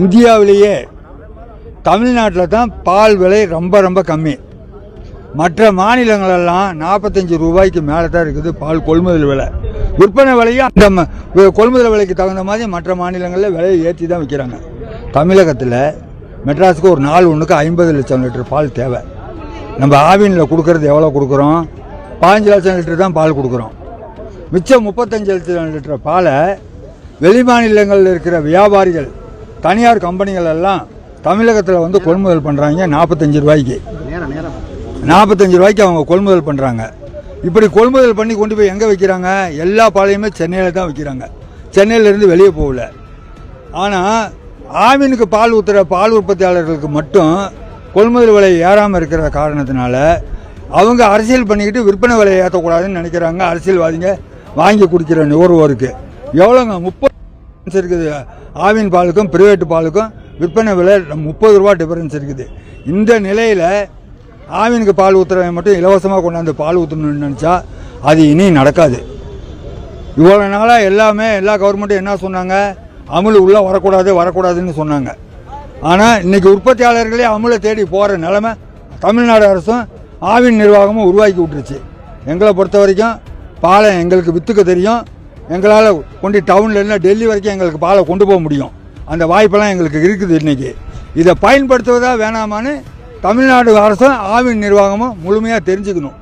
இந்தியாவிலேயே தமிழ்நாட்டில் தான் பால் விலை ரொம்ப ரொம்ப கம்மி. மற்ற மாநிலங்களெல்லாம் 45 ரூபாய்க்கு மேலே தான் இருக்குது பால் கொள்முதல் விலை. விற்பனை விலையும் அந்த கொள்முதல் விலைக்கு தகுந்த மாதிரி மற்ற மாநிலங்களில் விலையை ஏற்றி தான் விற்கிறாங்க. தமிழகத்தில் மெட்ராஸுக்கு ஒரு நாள் ஒன்றுக்கு 50 லட்சம் லிட்டர் பால் தேவை. நம்ம ஆவினில் கொடுக்கறது எவ்வளோ கொடுக்குறோம்? 15 லட்சம் லிட்டர் தான் பால் கொடுக்குறோம். மிச்சம் 35 லட்சம் லிட்டர் பாலை வெளி மாநிலங்களில் இருக்கிற வியாபாரிகள், தனியார் கம்பெனிகள் எல்லாம் தமிழகத்தில் வந்து கொள்முதல் பண்ணுறாங்க. 45 ரூபாய்க்கு 45 ரூபாய்க்கு அவங்க கொள்முதல் பண்ணுறாங்க. இப்படி கொள்முதல் பண்ணி கொண்டு போய் எங்கே வைக்கிறாங்க? எல்லா பாலையுமே சென்னையில் தான் வைக்கிறாங்க. சென்னையிலேருந்து வெளியே போகல. ஆனால் ஆவினுக்கு பால் ஊற்றுற பால் உற்பத்தியாளர்களுக்கு மட்டும் கொள்முதல் விலை ஏறாமல் இருக்கிற காரணத்தினால அவங்க அரசியல் பண்ணிக்கிட்டு விற்பனை விலையை ஏற்றக்கூடாதுன்னு நினைக்கிறாங்க. அரசியல்வாதிங்க வாங்கி குடிக்கிற நுகர்வோருக்கு எவ்வளோங்க 30 இருக்குது. ஆவின் பாலுக்கும் பிரைவேட்டு பாலுக்கும் விற்பனை விலை 30 ரூபா டிஃபரன்ஸ் இருக்குது. இந்த நிலையில் ஆவினுக்கு பால் ஊற்றுறவங்க மட்டும் இலவசமாக கொண்டாந்து பால் ஊற்றணும்னு நினச்சா அது இனி நடக்காது. இவ்வளோ நாளாக எல்லா கவர்மெண்ட்டும் என்ன சொன்னாங்க? அமுல் உள்ளே வரக்கூடாதுன்னு சொன்னாங்க. ஆனால் இன்றைக்கி உற்பத்தியாளர்களே அமுலை தேடி போகிற நிலைமை தமிழ்நாடு அரசும் ஆவின் நிர்வாகமும் உருவாக்கி விட்டுருச்சு. எங்களை பொறுத்த வரைக்கும் பாலை எங்களுக்கு விற்றுக்க தெரியும். எங்களால் கொண்டு டவுனில் இல்லை டெல்லி வரைக்கும் எங்களுக்கு பாலை கொண்டு போக முடியும். அந்த வாய்ப்பெல்லாம் எங்களுக்கு இருக்குது. இன்றைக்கி இதை பயன்படுத்துவதா வேணாமான்னு தமிழ்நாடு அரசும் ஆவின் நிர்வாகமும் முழுமையாக தெரிஞ்சுக்கணும்.